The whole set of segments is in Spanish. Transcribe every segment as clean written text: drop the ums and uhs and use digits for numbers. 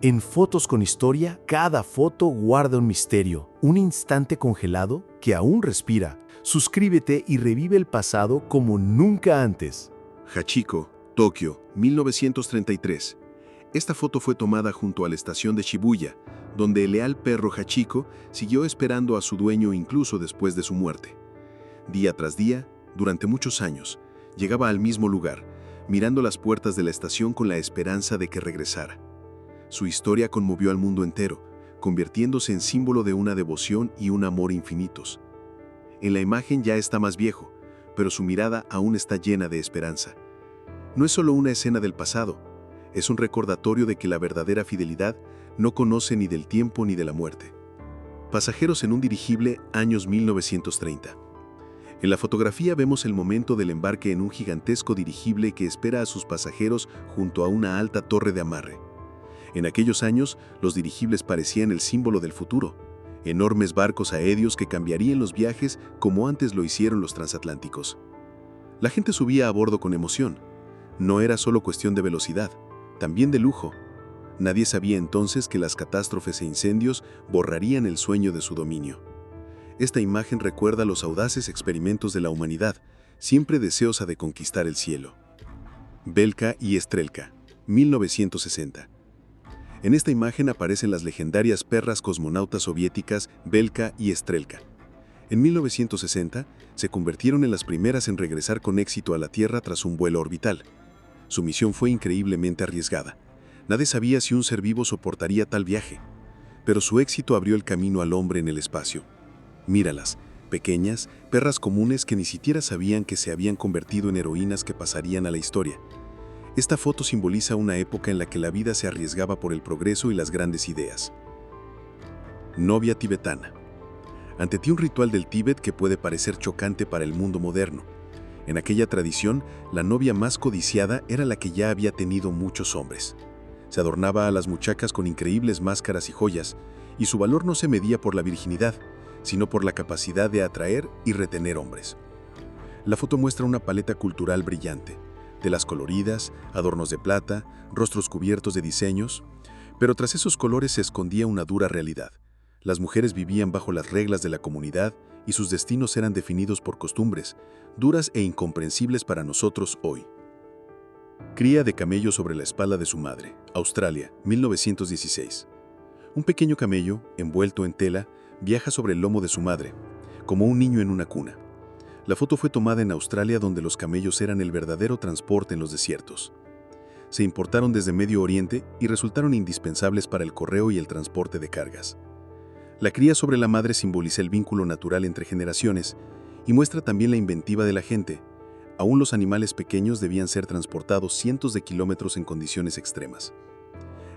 En Fotos con Historia, cada foto guarda un misterio, un instante congelado que aún respira. Suscríbete y revive el pasado como nunca antes. Hachiko, Tokio, 1933. Esta foto fue tomada junto a la estación de Shibuya, donde el leal perro Hachiko siguió esperando a su dueño incluso después de su muerte. Día tras día, durante muchos años, llegaba al mismo lugar, mirando las puertas de la estación con la esperanza de que regresara. Su historia conmovió al mundo entero, convirtiéndose en símbolo de una devoción y un amor infinitos. En la imagen ya está más viejo, pero su mirada aún está llena de esperanza. No es solo una escena del pasado, es un recordatorio de que la verdadera fidelidad no conoce ni del tiempo ni de la muerte. Pasajeros en un dirigible, años 1930. En la fotografía vemos el momento del embarque en un gigantesco dirigible que espera a sus pasajeros junto a una alta torre de amarre. En aquellos años, los dirigibles parecían el símbolo del futuro, enormes barcos aéreos que cambiarían los viajes como antes lo hicieron los transatlánticos. La gente subía a bordo con emoción. No era solo cuestión de velocidad, también de lujo. Nadie sabía entonces que las catástrofes e incendios borrarían el sueño de su dominio. Esta imagen recuerda los audaces experimentos de la humanidad, siempre deseosa de conquistar el cielo. Belka y Estrelka, 1960. En esta imagen aparecen las legendarias perras cosmonautas soviéticas Belka y Estrelka. En 1960, se convirtieron en las primeras en regresar con éxito a la Tierra tras un vuelo orbital. Su misión fue increíblemente arriesgada. Nadie sabía si un ser vivo soportaría tal viaje, pero su éxito abrió el camino al hombre en el espacio. Míralas, pequeñas, perras comunes que ni siquiera sabían que se habían convertido en heroínas que pasarían a la historia. Esta foto simboliza una época en la que la vida se arriesgaba por el progreso y las grandes ideas. Novia tibetana. Ante ti un ritual del Tíbet que puede parecer chocante para el mundo moderno. En aquella tradición, la novia más codiciada era la que ya había tenido muchos hombres. Se adornaba a las muchachas con increíbles máscaras y joyas, y su valor no se medía por la virginidad, sino por la capacidad de atraer y retener hombres. La foto muestra una paleta cultural brillante, telas coloridas, adornos de plata, rostros cubiertos de diseños, pero tras esos colores se escondía una dura realidad. Las mujeres vivían bajo las reglas de la comunidad y sus destinos eran definidos por costumbres, duras e incomprensibles para nosotros hoy. Cría de camello sobre la espalda de su madre, Australia, 1916. Un pequeño camello, envuelto en tela, viaja sobre el lomo de su madre, como un niño en una cuna. La foto fue tomada en Australia, donde los camellos eran el verdadero transporte en los desiertos. Se importaron desde Medio Oriente y resultaron indispensables para el correo y el transporte de cargas. La cría sobre la madre simboliza el vínculo natural entre generaciones y muestra también la inventiva de la gente. Aún los animales pequeños debían ser transportados cientos de kilómetros en condiciones extremas.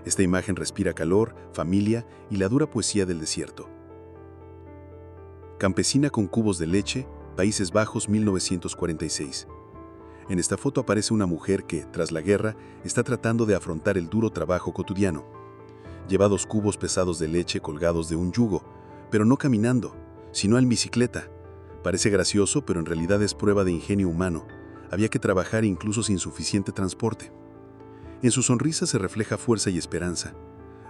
Esta imagen respira calor, familia y la dura poesía del desierto. Campesina con cubos de leche, Países Bajos, 1946. En esta foto aparece una mujer que, tras la guerra, está tratando de afrontar el duro trabajo cotidiano. Lleva 2 cubos pesados de leche colgados de un yugo, pero no caminando, sino en bicicleta. Parece gracioso, pero en realidad es prueba de ingenio humano. Había que trabajar incluso sin suficiente transporte. En su sonrisa se refleja fuerza y esperanza.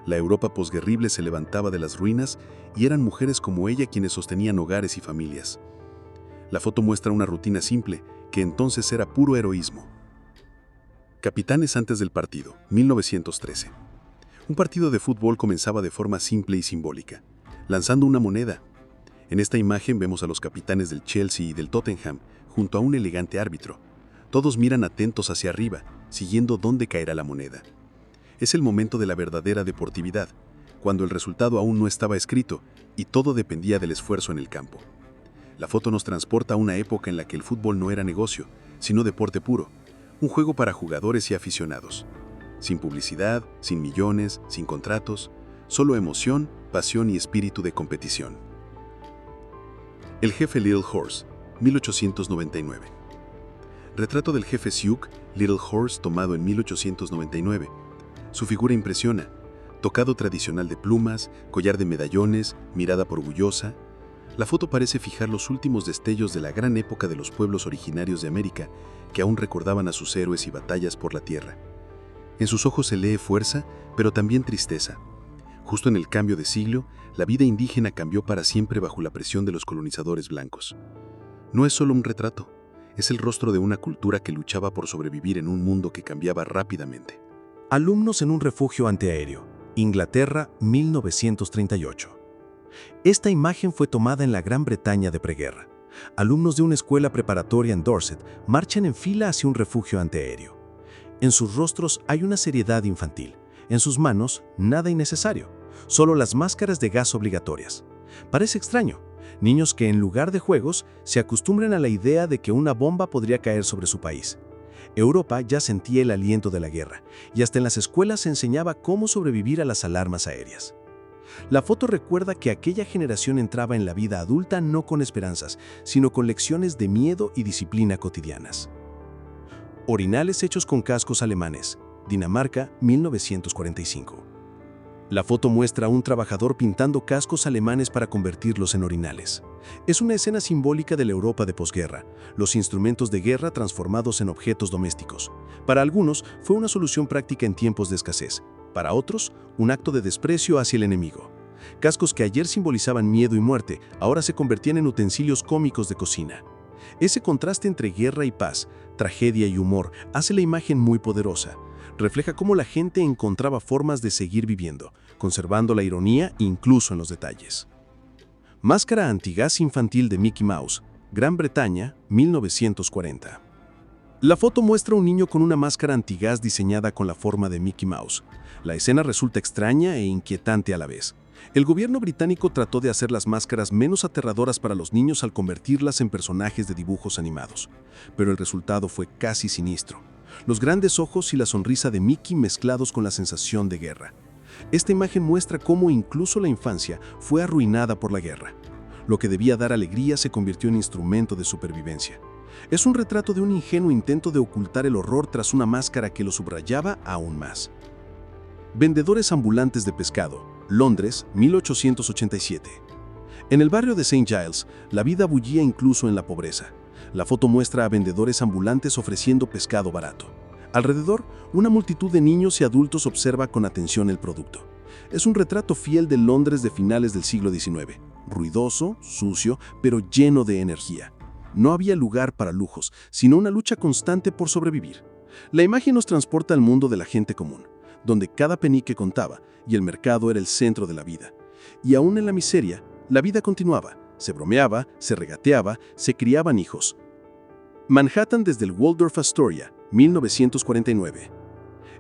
La Europa posguerrible se levantaba de las ruinas y eran mujeres como ella quienes sostenían hogares y familias. La foto muestra una rutina simple, que entonces era puro heroísmo. Capitanes antes del partido, 1913. Un partido de fútbol comenzaba de forma simple y simbólica, lanzando una moneda. En esta imagen vemos a los capitanes del Chelsea y del Tottenham junto a un elegante árbitro. Todos miran atentos hacia arriba, siguiendo dónde caerá la moneda. Es el momento de la verdadera deportividad, cuando el resultado aún no estaba escrito y todo dependía del esfuerzo en el campo. La foto nos transporta a una época en la que el fútbol no era negocio, sino deporte puro, un juego para jugadores y aficionados. Sin publicidad, sin millones, sin contratos, solo emoción, pasión y espíritu de competición. El jefe Little Horse, 1899. Retrato del jefe Sioux, Little Horse, tomado en 1899. Su figura impresiona, tocado tradicional de plumas, collar de medallones, mirada orgullosa. La foto parece fijar los últimos destellos de la gran época de los pueblos originarios de América que aún recordaban a sus héroes y batallas por la tierra. En sus ojos se lee fuerza, pero también tristeza. Justo en el cambio de siglo, la vida indígena cambió para siempre bajo la presión de los colonizadores blancos. No es solo un retrato, es el rostro de una cultura que luchaba por sobrevivir en un mundo que cambiaba rápidamente. Alumnos en un refugio antiaéreo, Inglaterra, 1938. Esta imagen fue tomada en la Gran Bretaña de preguerra. Alumnos de una escuela preparatoria en Dorset marchan en fila hacia un refugio antiaéreo. En sus rostros hay una seriedad infantil. En sus manos, nada innecesario, solo las máscaras de gas obligatorias. Parece extraño. Niños que en lugar de juegos se acostumbran a la idea de que una bomba podría caer sobre su país. Europa ya sentía el aliento de la guerra y hasta en las escuelas se enseñaba cómo sobrevivir a las alarmas aéreas. La foto recuerda que aquella generación entraba en la vida adulta no con esperanzas, sino con lecciones de miedo y disciplina cotidianas. Orinales hechos con cascos alemanes, Dinamarca, 1945. La foto muestra a un trabajador pintando cascos alemanes para convertirlos en orinales. Es una escena simbólica de la Europa de posguerra, los instrumentos de guerra transformados en objetos domésticos. Para algunos fue una solución práctica en tiempos de escasez, para otros un acto de desprecio hacia el enemigo. Cascos que ayer simbolizaban miedo y muerte, ahora se convertían en utensilios cómicos de cocina. Ese contraste entre guerra y paz, tragedia y humor, hace la imagen muy poderosa. Refleja cómo la gente encontraba formas de seguir viviendo, conservando la ironía incluso en los detalles. Máscara antigás infantil de Mickey Mouse, Gran Bretaña, 1940. La foto muestra a un niño con una máscara antigás diseñada con la forma de Mickey Mouse. La escena resulta extraña e inquietante a la vez. El gobierno británico trató de hacer las máscaras menos aterradoras para los niños al convertirlas en personajes de dibujos animados, pero el resultado fue casi siniestro. Los grandes ojos y la sonrisa de Mickey mezclados con la sensación de guerra. Esta imagen muestra cómo incluso la infancia fue arruinada por la guerra. Lo que debía dar alegría se convirtió en instrumento de supervivencia. Es un retrato de un ingenuo intento de ocultar el horror tras una máscara que lo subrayaba aún más. Vendedores ambulantes de pescado, Londres, 1887. En el barrio de St. Giles, la vida bullía incluso en la pobreza. La foto muestra a vendedores ambulantes ofreciendo pescado barato. Alrededor, una multitud de niños y adultos observa con atención el producto. Es un retrato fiel de Londres de finales del siglo XIX, ruidoso, sucio, pero lleno de energía. No había lugar para lujos, sino una lucha constante por sobrevivir. La imagen nos transporta al mundo de la gente común, donde cada penique contaba y el mercado era el centro de la vida. Y aún en la miseria, la vida continuaba. Se bromeaba, se regateaba, se criaban hijos. Manhattan desde el Waldorf Astoria, 1949.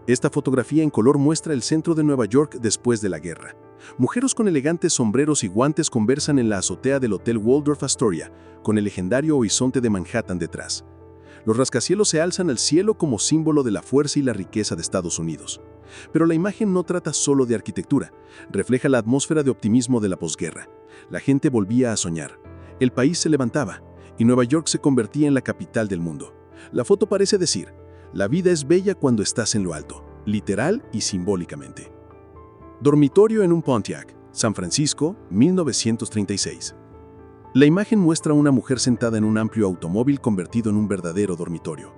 Esta fotografía en color muestra el centro de Nueva York después de la guerra. Mujeres con elegantes sombreros y guantes conversan en la azotea del Hotel Waldorf Astoria, con el legendario horizonte de Manhattan detrás. Los rascacielos se alzan al cielo como símbolo de la fuerza y la riqueza de Estados Unidos. Pero la imagen no trata solo de arquitectura, refleja la atmósfera de optimismo de la posguerra. La gente volvía a soñar, el país se levantaba y Nueva York se convertía en la capital del mundo. La foto parece decir, la vida es bella cuando estás en lo alto, literal y simbólicamente. Dormitorio en un Pontiac, San Francisco, 1936. La imagen muestra a una mujer sentada en un amplio automóvil convertido en un verdadero dormitorio.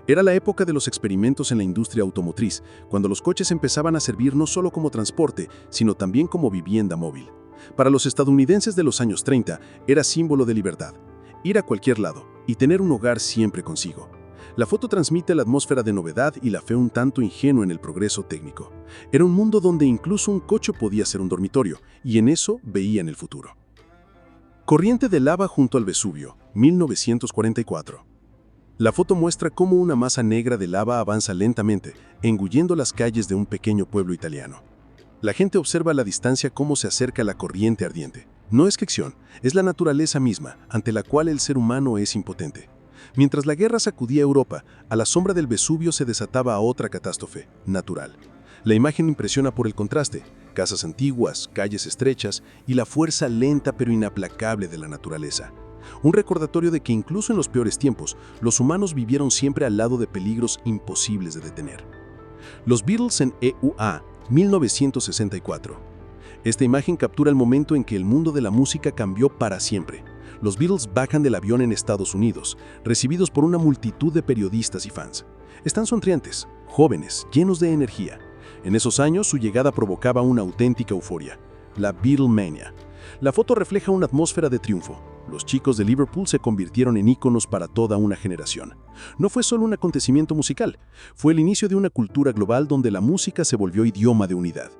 Era la época de los experimentos en la industria automotriz, cuando los coches empezaban a servir no solo como transporte, sino también como vivienda móvil. Para los estadounidenses de los años 30, era símbolo de libertad, ir a cualquier lado y tener un hogar siempre consigo. La foto transmite la atmósfera de novedad y la fe un tanto ingenua en el progreso técnico. Era un mundo donde incluso un coche podía ser un dormitorio, y en eso veían el futuro. Corriente de lava junto al Vesubio, 1944. La foto muestra cómo una masa negra de lava avanza lentamente, engullendo las calles de un pequeño pueblo italiano. La gente observa a la distancia cómo se acerca la corriente ardiente. No es ficción, es la naturaleza misma, ante la cual el ser humano es impotente. Mientras la guerra sacudía Europa, a la sombra del Vesubio se desataba otra catástrofe, natural. La imagen impresiona por el contraste, casas antiguas, calles estrechas y la fuerza lenta pero inaplacable de la naturaleza. Un recordatorio de que incluso en los peores tiempos, los humanos vivieron siempre al lado de peligros imposibles de detener. Los Beatles en EUA, 1964. Esta imagen captura el momento en que el mundo de la música cambió para siempre. Los Beatles bajan del avión en Estados Unidos, recibidos por una multitud de periodistas y fans. Están sonrientes, jóvenes, llenos de energía. En esos años, su llegada provocaba una auténtica euforia, la Beatlemania. La foto refleja una atmósfera de triunfo. Los chicos de Liverpool se convirtieron en íconos para toda una generación. No fue solo un acontecimiento musical, fue el inicio de una cultura global donde la música se volvió idioma de unidad.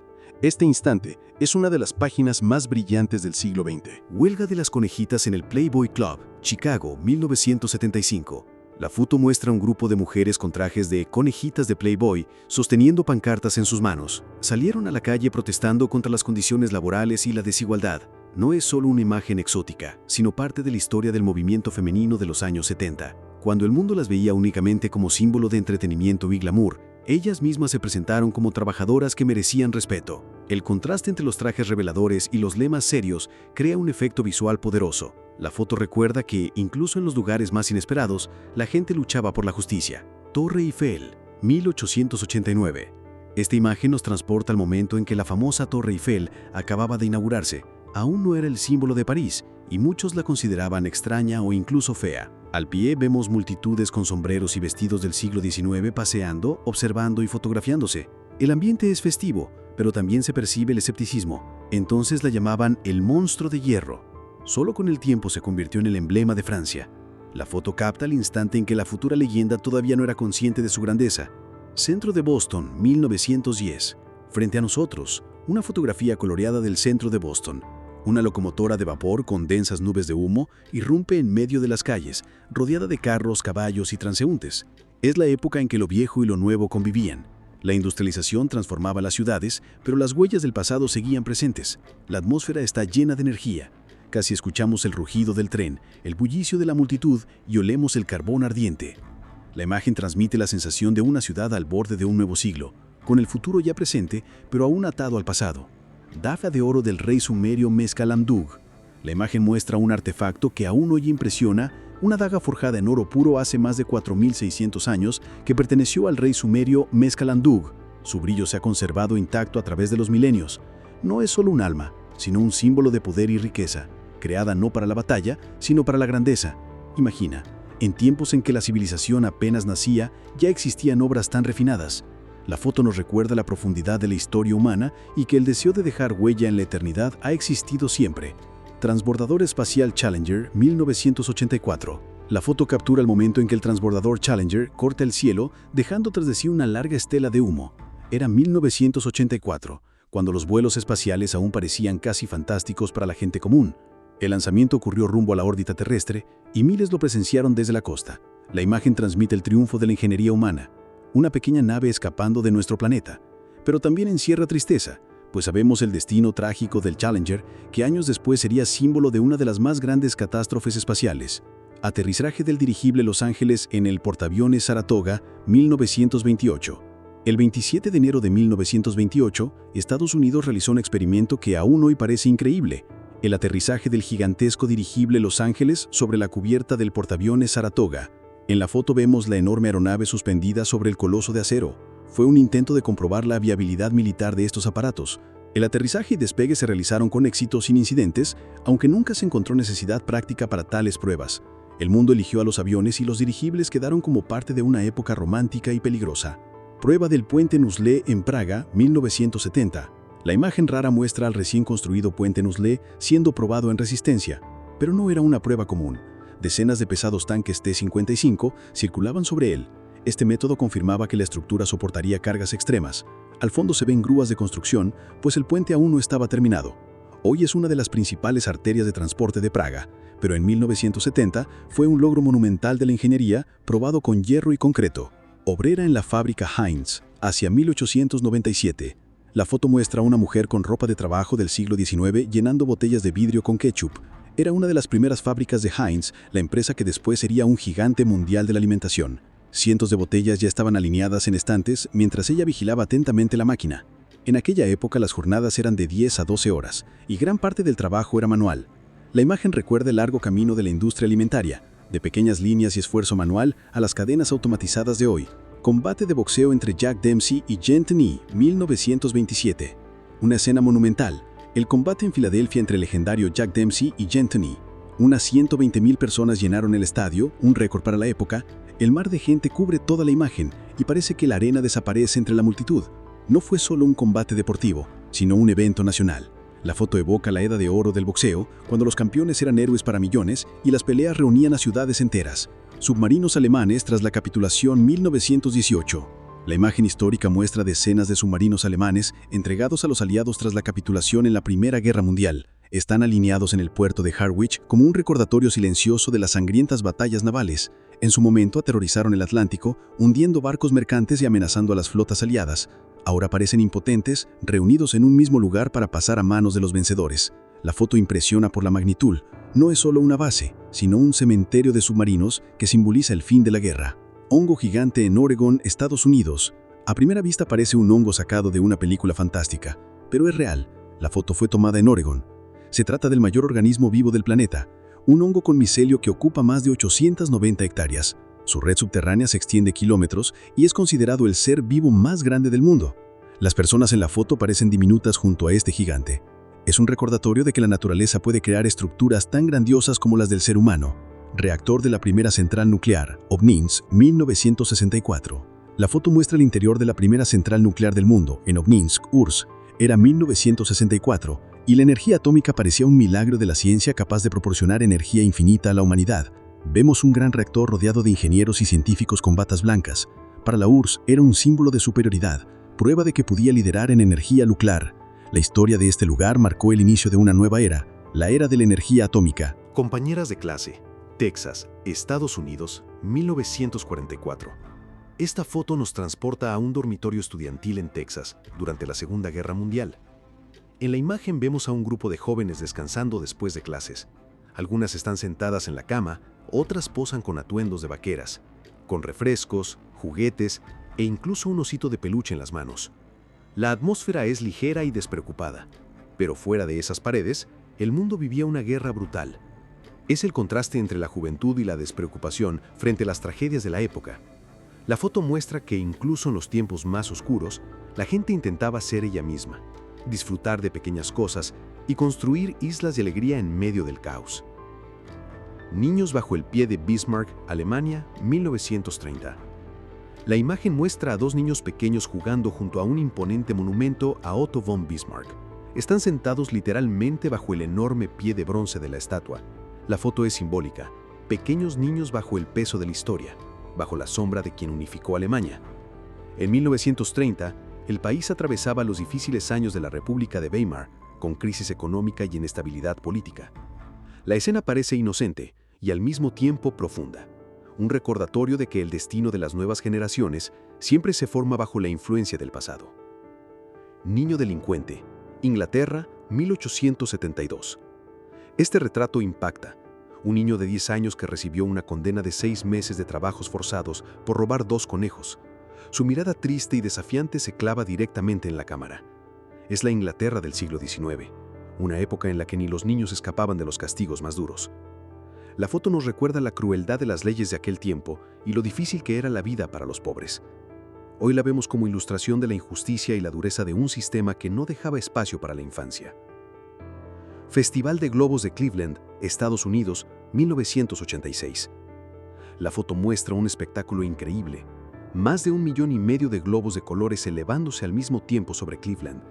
Este instante es una de las páginas más brillantes del siglo XX. Huelga de las conejitas en el Playboy Club, Chicago, 1975. La foto muestra un grupo de mujeres con trajes de conejitas de Playboy sosteniendo pancartas en sus manos. Salieron a la calle protestando contra las condiciones laborales y la desigualdad. No es solo una imagen exótica, sino parte de la historia del movimiento femenino de los años 70. Cuando el mundo las veía únicamente como símbolo de entretenimiento y glamour, ellas mismas se presentaron como trabajadoras que merecían respeto. El contraste entre los trajes reveladores y los lemas serios crea un efecto visual poderoso. La foto recuerda que, incluso en los lugares más inesperados, la gente luchaba por la justicia. Torre Eiffel, 1889. Esta imagen nos transporta al momento en que la famosa Torre Eiffel acababa de inaugurarse. Aún no era el símbolo de París, y muchos la consideraban extraña o incluso fea. Al pie vemos multitudes con sombreros y vestidos del siglo XIX paseando, observando y fotografiándose. El ambiente es festivo, pero también se percibe el escepticismo. Entonces la llamaban el monstruo de hierro. Solo con el tiempo se convirtió en el emblema de Francia. La foto capta el instante en que la futura leyenda todavía no era consciente de su grandeza. Centro de Boston, 1910. Frente a nosotros, una fotografía coloreada del centro de Boston. Una locomotora de vapor con densas nubes de humo irrumpe en medio de las calles, rodeada de carros, caballos y transeúntes. Es la época en que lo viejo y lo nuevo convivían. La industrialización transformaba las ciudades, pero las huellas del pasado seguían presentes. La atmósfera está llena de energía. Casi escuchamos el rugido del tren, el bullicio de la multitud y olemos el carbón ardiente. La imagen transmite la sensación de una ciudad al borde de un nuevo siglo, con el futuro ya presente, pero aún atado al pasado. Daga de oro del rey sumerio Mescalamdug. La imagen muestra un artefacto que aún hoy impresiona, una daga forjada en oro puro hace más de 4.600 años que perteneció al rey sumerio Mescalamdug. Su brillo se ha conservado intacto a través de los milenios. No es solo un alma, sino un símbolo de poder y riqueza, creada no para la batalla, sino para la grandeza. Imagina, en tiempos en que la civilización apenas nacía, ya existían obras tan refinadas. La foto nos recuerda la profundidad de la historia humana y que el deseo de dejar huella en la eternidad ha existido siempre. Transbordador espacial Challenger, 1984. La foto captura el momento en que el transbordador Challenger corta el cielo, dejando tras de sí una larga estela de humo. Era 1984, cuando los vuelos espaciales aún parecían casi fantásticos para la gente común. El lanzamiento ocurrió rumbo a la órbita terrestre y miles lo presenciaron desde la costa. La imagen transmite el triunfo de la ingeniería humana. Una pequeña nave escapando de nuestro planeta, pero también encierra tristeza, pues sabemos el destino trágico del Challenger, que años después sería símbolo de una de las más grandes catástrofes espaciales. Aterrizaje del dirigible Los Ángeles en el portaaviones Saratoga, 1928. El 27 de enero de 1928, Estados Unidos realizó un experimento que aún hoy parece increíble: el aterrizaje del gigantesco dirigible Los Ángeles sobre la cubierta del portaaviones Saratoga. En la foto vemos la enorme aeronave suspendida sobre el coloso de acero. Fue un intento de comprobar la viabilidad militar de estos aparatos. El aterrizaje y despegue se realizaron con éxito sin incidentes, aunque nunca se encontró necesidad práctica para tales pruebas. El mundo eligió a los aviones y los dirigibles quedaron como parte de una época romántica y peligrosa. Prueba del puente Nuzlé en Praga, 1970. La imagen rara muestra al recién construido puente Nuzlé siendo probado en resistencia, pero no era una prueba común. Decenas de pesados tanques T-55 circulaban sobre él. Este método confirmaba que la estructura soportaría cargas extremas. Al fondo se ven grúas de construcción, pues el puente aún no estaba terminado. Hoy es una de las principales arterias de transporte de Praga, pero en 1970 fue un logro monumental de la ingeniería probado con hierro y concreto. Obrera en la fábrica Heinz, hacia 1897. La foto muestra a una mujer con ropa de trabajo del siglo XIX llenando botellas de vidrio con ketchup. Era una de las primeras fábricas de Heinz, la empresa que después sería un gigante mundial de la alimentación. Cientos de botellas ya estaban alineadas en estantes mientras ella vigilaba atentamente la máquina. En aquella época las jornadas eran de 10 a 12 horas y gran parte del trabajo era manual. La imagen recuerda el largo camino de la industria alimentaria, de pequeñas líneas y esfuerzo manual a las cadenas automatizadas de hoy. Combate de boxeo entre Jack Dempsey y Jean Tenny, 1927. Una escena monumental. El combate en Filadelfia entre el legendario Jack Dempsey y Jean Tenny. Unas 120,000 personas llenaron el estadio, un récord para la época. El mar de gente cubre toda la imagen, y parece que la arena desaparece entre la multitud. No fue solo un combate deportivo, sino un evento nacional. La foto evoca la edad de oro del boxeo, cuando los campeones eran héroes para millones y las peleas reunían a ciudades enteras. Submarinos alemanes tras la capitulación 1918. La imagen histórica muestra decenas de submarinos alemanes entregados a los aliados tras la capitulación en la Primera Guerra Mundial. Están alineados en el puerto de Harwich como un recordatorio silencioso de las sangrientas batallas navales. En su momento aterrorizaron el Atlántico, hundiendo barcos mercantes y amenazando a las flotas aliadas. Ahora parecen impotentes, reunidos en un mismo lugar para pasar a manos de los vencedores. La foto impresiona por la magnitud. No es solo una base, sino un cementerio de submarinos que simboliza el fin de la guerra. Hongo gigante en Oregon, Estados Unidos. A primera vista parece un hongo sacado de una película fantástica, pero es real. La foto fue tomada en Oregon. Se trata del mayor organismo vivo del planeta, un hongo con micelio que ocupa más de 890 hectáreas. Su red subterránea se extiende kilómetros y es considerado el ser vivo más grande del mundo. Las personas en la foto parecen diminutas junto a este gigante. Es un recordatorio de que la naturaleza puede crear estructuras tan grandiosas como las del ser humano. Reactor de la primera central nuclear, Obninsk, 1964. La foto muestra el interior de la primera central nuclear del mundo, en Obninsk, URSS. Era 1964, y la energía atómica parecía un milagro de la ciencia capaz de proporcionar energía infinita a la humanidad. Vemos un gran reactor rodeado de ingenieros y científicos con batas blancas. Para la URSS era un símbolo de superioridad, prueba de que podía liderar en energía nuclear. La historia de este lugar marcó el inicio de una nueva era, la era de la energía atómica. Compañeras de clase, Texas, Estados Unidos, 1944. Esta foto nos transporta a un dormitorio estudiantil en Texas durante la Segunda Guerra Mundial. En la imagen vemos a un grupo de jóvenes descansando después de clases. Algunas están sentadas en la cama, otras posan con atuendos de vaqueras, con refrescos, juguetes e incluso un osito de peluche en las manos. La atmósfera es ligera y despreocupada, pero fuera de esas paredes, el mundo vivía una guerra brutal. Es el contraste entre la juventud y la despreocupación frente a las tragedias de la época. La foto muestra que incluso en los tiempos más oscuros, la gente intentaba ser ella misma, disfrutar de pequeñas cosas y construir islas de alegría en medio del caos. Niños bajo el pie de Bismarck, Alemania, 1930. La imagen muestra a dos niños pequeños jugando junto a un imponente monumento a Otto von Bismarck. Están sentados literalmente bajo el enorme pie de bronce de la estatua. La foto es simbólica. Pequeños niños bajo el peso de la historia, bajo la sombra de quien unificó Alemania. En 1930, el país atravesaba los difíciles años de la República de Weimar, con crisis económica y inestabilidad política. La escena parece inocente y al mismo tiempo profunda. Un recordatorio de que el destino de las nuevas generaciones siempre se forma bajo la influencia del pasado. Niño delincuente, Inglaterra, 1872. Este retrato impacta. Un niño de 10 años que recibió una condena de 6 meses de trabajos forzados por robar 2 conejos. Su mirada triste y desafiante se clava directamente en la cámara. Es la Inglaterra del siglo XIX, una época en la que ni los niños escapaban de los castigos más duros. La foto nos recuerda la crueldad de las leyes de aquel tiempo y lo difícil que era la vida para los pobres. Hoy la vemos como ilustración de la injusticia y la dureza de un sistema que no dejaba espacio para la infancia. Festival de Globos de Cleveland, Estados Unidos, 1986. La foto muestra un espectáculo increíble. Más de 1,5 millones de globos de colores elevándose al mismo tiempo sobre Cleveland.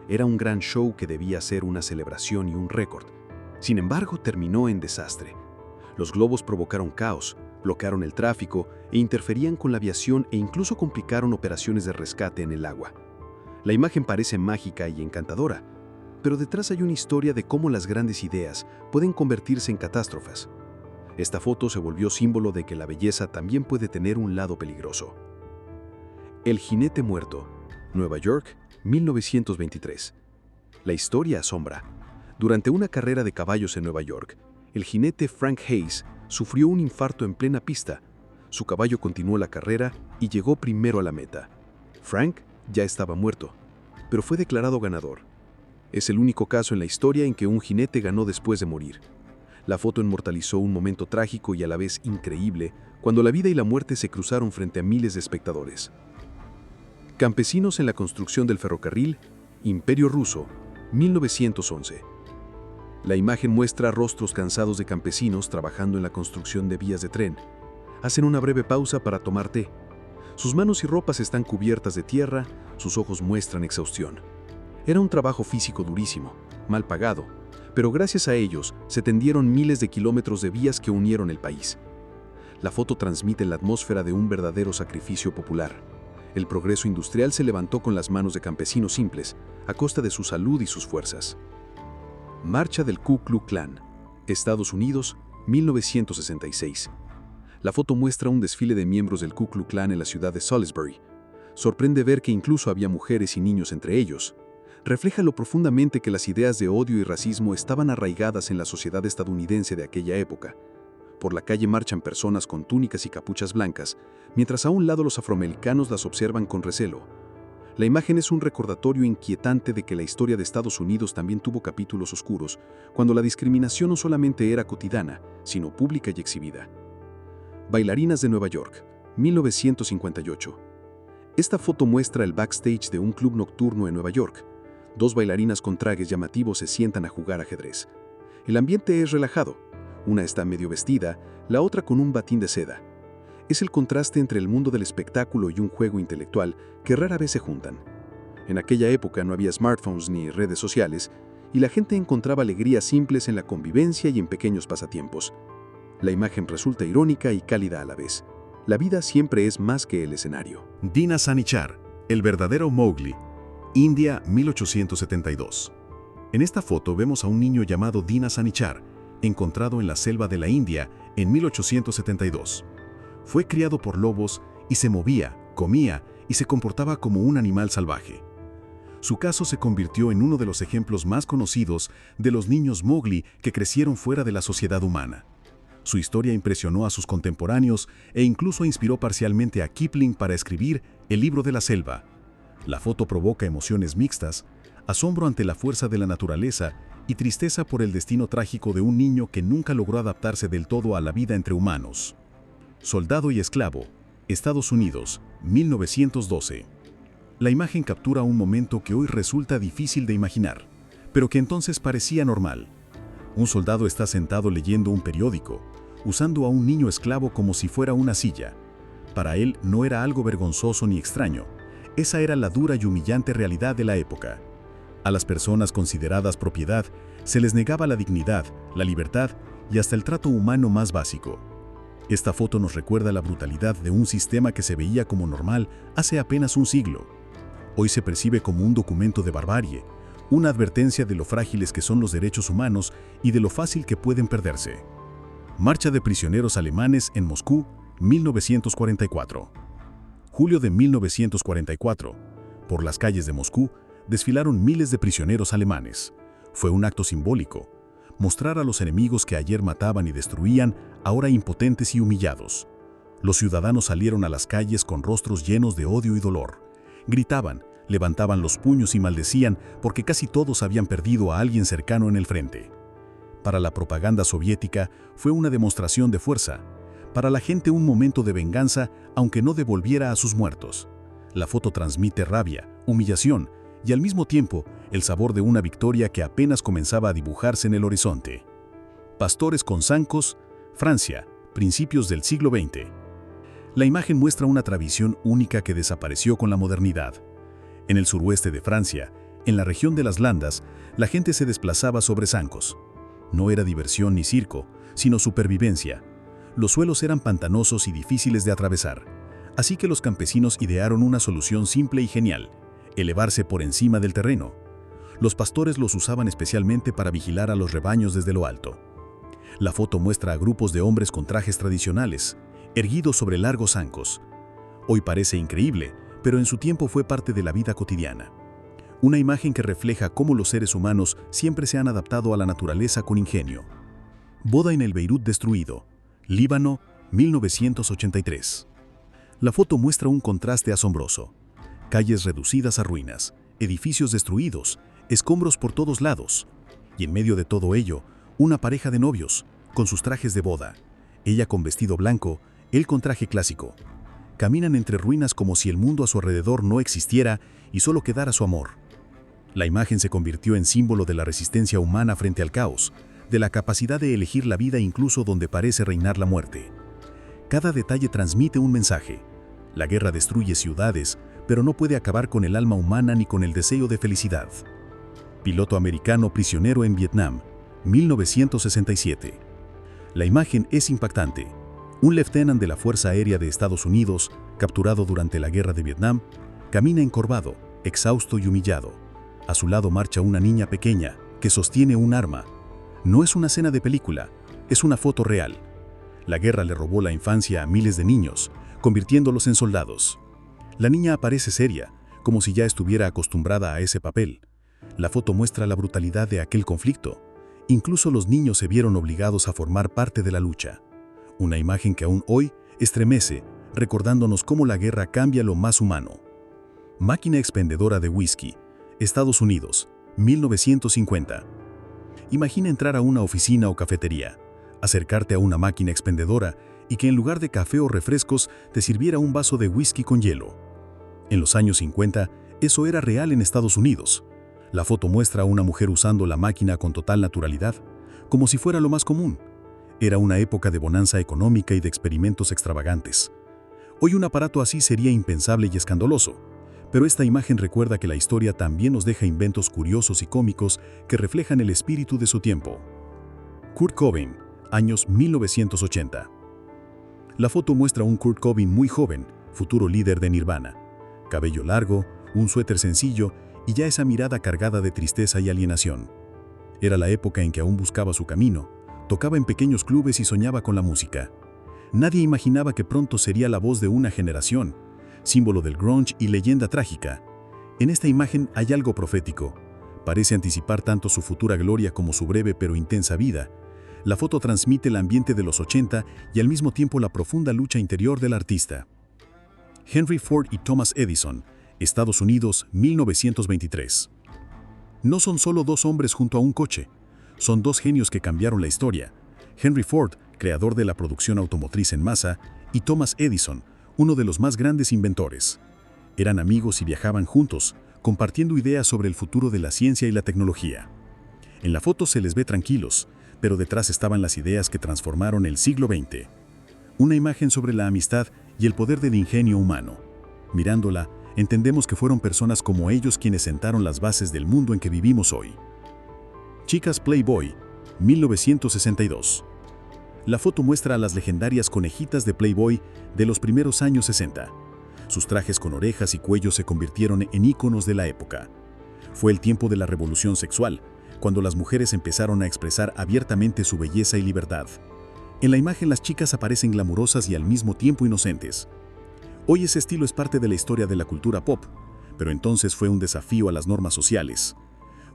Era un gran show que debía ser una celebración y un récord. Sin embargo, terminó en desastre. Los globos provocaron caos, bloquearon el tráfico e interferían con la aviación e incluso complicaron operaciones de rescate en el agua. La imagen parece mágica y encantadora, pero detrás hay una historia de cómo las grandes ideas pueden convertirse en catástrofes. Esta foto se volvió símbolo de que la belleza también puede tener un lado peligroso. El jinete muerto, Nueva York, 1923. La historia asombra. Durante una carrera de caballos en Nueva York, el jinete Frank Hayes sufrió un infarto en plena pista. Su caballo continuó la carrera y llegó primero a la meta. Frank ya estaba muerto, pero fue declarado ganador. Es el único caso en la historia en que un jinete ganó después de morir. La foto inmortalizó un momento trágico y a la vez increíble, cuando la vida y la muerte se cruzaron frente a miles de espectadores. Campesinos en la construcción del ferrocarril, Imperio Ruso, 1911. La imagen muestra rostros cansados de campesinos trabajando en la construcción de vías de tren. Hacen una breve pausa para tomar té. Sus manos y ropas están cubiertas de tierra, sus ojos muestran exhaustión. Era un trabajo físico durísimo, mal pagado, pero gracias a ellos se tendieron miles de kilómetros de vías que unieron el país. La foto transmite la atmósfera de un verdadero sacrificio popular. El progreso industrial se levantó con las manos de campesinos simples, a costa de su salud y sus fuerzas. Marcha del Ku Klux Klan, Estados Unidos, 1966. La foto muestra un desfile de miembros del Ku Klux Klan en la ciudad de Salisbury. Sorprende ver que incluso había mujeres y niños entre ellos. Refleja lo profundamente que las ideas de odio y racismo estaban arraigadas en la sociedad estadounidense de aquella época. Por la calle marchan personas con túnicas y capuchas blancas, mientras a un lado los afroamericanos las observan con recelo. La imagen es un recordatorio inquietante de que la historia de Estados Unidos también tuvo capítulos oscuros, cuando la discriminación no solamente era cotidiana, sino pública y exhibida. Bailarinas de Nueva York, 1958. Esta foto muestra el backstage de un club nocturno en Nueva York. Dos bailarinas con trajes llamativos se sientan a jugar ajedrez. El ambiente es relajado. Una está medio vestida, la otra con un batín de seda. Es el contraste entre el mundo del espectáculo y un juego intelectual que rara vez se juntan. En aquella época no había smartphones ni redes sociales, y la gente encontraba alegrías simples en la convivencia y en pequeños pasatiempos. La imagen resulta irónica y cálida a la vez. La vida siempre es más que el escenario. Dina Sanichar, el verdadero Mowgli, India, 1872. En esta foto vemos a un niño llamado Dina Sanichar, encontrado en la selva de la India en 1872. Fue criado por lobos y se movía, comía y se comportaba como un animal salvaje. Su caso se convirtió en uno de los ejemplos más conocidos de los niños Mowgli que crecieron fuera de la sociedad humana. Su historia impresionó a sus contemporáneos e incluso inspiró parcialmente a Kipling para escribir El libro de la selva. La foto provoca emociones mixtas, asombro ante la fuerza de la naturaleza y tristeza por el destino trágico de un niño que nunca logró adaptarse del todo a la vida entre humanos. Soldado y esclavo, Estados Unidos, 1912. La imagen captura un momento que hoy resulta difícil de imaginar, pero que entonces parecía normal. Un soldado está sentado leyendo un periódico, usando a un niño esclavo como si fuera una silla. Para él no era algo vergonzoso ni extraño. Esa era la dura y humillante realidad de la época. A las personas consideradas propiedad se les negaba la dignidad, la libertad y hasta el trato humano más básico. Esta foto nos recuerda la brutalidad de un sistema que se veía como normal hace apenas un siglo. Hoy se percibe como un documento de barbarie, una advertencia de lo frágiles que son los derechos humanos y de lo fácil que pueden perderse. Marcha de prisioneros alemanes en Moscú, 1944. Julio de 1944. Por las calles de Moscú desfilaron miles de prisioneros alemanes. Fue un acto simbólico, mostrar a los enemigos que ayer mataban y destruían, ahora impotentes y humillados. Los ciudadanos salieron a las calles con rostros llenos de odio y dolor. Gritaban, levantaban los puños y maldecían porque casi todos habían perdido a alguien cercano en el frente. Para la propaganda soviética fue una demostración de fuerza. Para la gente un momento de venganza, aunque no devolviera a sus muertos. La foto transmite rabia, humillación y al mismo tiempo el sabor de una victoria que apenas comenzaba a dibujarse en el horizonte. Pastores con zancos, Francia, principios del siglo XX. La imagen muestra una tradición única que desapareció con la modernidad. En el suroeste de Francia, en la región de las Landas, la gente se desplazaba sobre zancos. No era diversión ni circo, sino supervivencia. Los suelos eran pantanosos y difíciles de atravesar, así que los campesinos idearon una solución simple y genial: elevarse por encima del terreno. Los pastores los usaban especialmente para vigilar a los rebaños desde lo alto. La foto muestra a grupos de hombres con trajes tradicionales, erguidos sobre largos zancos. Hoy parece increíble, pero en su tiempo fue parte de la vida cotidiana. Una imagen que refleja cómo los seres humanos siempre se han adaptado a la naturaleza con ingenio. Boda en el Beirut destruido, Líbano, 1983. La foto muestra un contraste asombroso. Calles reducidas a ruinas, edificios destruidos, escombros por todos lados. Y en medio de todo ello, una pareja de novios, con sus trajes de boda. Ella con vestido blanco, él con traje clásico. Caminan entre ruinas como si el mundo a su alrededor no existiera y solo quedara su amor. La imagen se convirtió en símbolo de la resistencia humana frente al caos, de la capacidad de elegir la vida incluso donde parece reinar la muerte. Cada detalle transmite un mensaje. La guerra destruye ciudades, pero no puede acabar con el alma humana ni con el deseo de felicidad. Piloto americano prisionero en Vietnam, 1967. La imagen es impactante. Un lieutenant de la Fuerza Aérea de Estados Unidos, capturado durante la Guerra de Vietnam, camina encorvado, exhausto y humillado. A su lado marcha una niña pequeña, que sostiene un arma. No es una escena de película, es una foto real. La guerra le robó la infancia a miles de niños, convirtiéndolos en soldados. La niña aparece seria, como si ya estuviera acostumbrada a ese papel. La foto muestra la brutalidad de aquel conflicto. Incluso los niños se vieron obligados a formar parte de la lucha. Una imagen que aún hoy estremece, recordándonos cómo la guerra cambia lo más humano. Máquina expendedora de whisky, Estados Unidos, 1950. Imagina entrar a una oficina o cafetería, acercarte a una máquina expendedora y que en lugar de café o refrescos te sirviera un vaso de whisky con hielo. En los años 50, eso era real en Estados Unidos. La foto muestra a una mujer usando la máquina con total naturalidad, como si fuera lo más común. Era una época de bonanza económica y de experimentos extravagantes. Hoy un aparato así sería impensable y escandaloso, pero esta imagen recuerda que la historia también nos deja inventos curiosos y cómicos que reflejan el espíritu de su tiempo. Kurt Cobain, años 1980. La foto muestra a un Kurt Cobain muy joven, futuro líder de Nirvana. Cabello largo, un suéter sencillo y ya esa mirada cargada de tristeza y alienación. Era la época en que aún buscaba su camino, tocaba en pequeños clubes y soñaba con la música. Nadie imaginaba que pronto sería la voz de una generación, símbolo del grunge y leyenda trágica. En esta imagen hay algo profético. Parece anticipar tanto su futura gloria como su breve pero intensa vida. La foto transmite el ambiente de los 80 y al mismo tiempo la profunda lucha interior del artista. Henry Ford y Thomas Edison, Estados Unidos, 1923. No son solo dos hombres junto a un coche, son dos genios que cambiaron la historia. Henry Ford, creador de la producción automotriz en masa, y Thomas Edison, uno de los más grandes inventores. Eran amigos y viajaban juntos, compartiendo ideas sobre el futuro de la ciencia y la tecnología. En la foto se les ve tranquilos, pero detrás estaban las ideas que transformaron el siglo XX. Una imagen sobre la amistad y el poder del ingenio humano. Mirándola, entendemos que fueron personas como ellos quienes sentaron las bases del mundo en que vivimos hoy. Chicas Playboy, 1962. La foto muestra a las legendarias conejitas de Playboy de los primeros años 60. Sus trajes con orejas y cuellos se convirtieron en íconos de la época. Fue el tiempo de la revolución sexual, cuando las mujeres empezaron a expresar abiertamente su belleza y libertad. En la imagen las chicas aparecen glamurosas y al mismo tiempo inocentes. Hoy ese estilo es parte de la historia de la cultura pop, pero entonces fue un desafío a las normas sociales.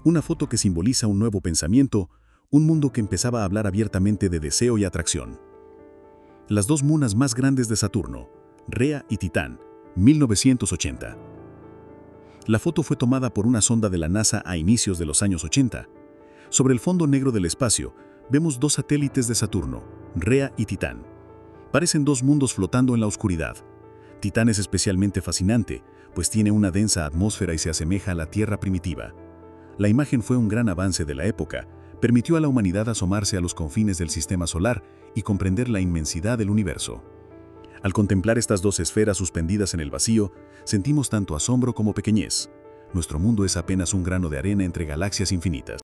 Una foto que simboliza un nuevo pensamiento, un mundo que empezaba a hablar abiertamente de deseo y atracción. Las dos munas más grandes de Saturno, Rhea y Titán, 1980. La foto fue tomada por una sonda de la NASA a inicios de los años 80. Sobre el fondo negro del espacio, vemos dos satélites de Saturno, Rhea y Titán. Parecen dos mundos flotando en la oscuridad. Titán es especialmente fascinante, pues tiene una densa atmósfera y se asemeja a la Tierra primitiva. La imagen fue un gran avance de la época, permitió a la humanidad asomarse a los confines del sistema solar y comprender la inmensidad del universo. Al contemplar estas dos esferas suspendidas en el vacío, sentimos tanto asombro como pequeñez. Nuestro mundo es apenas un grano de arena entre galaxias infinitas.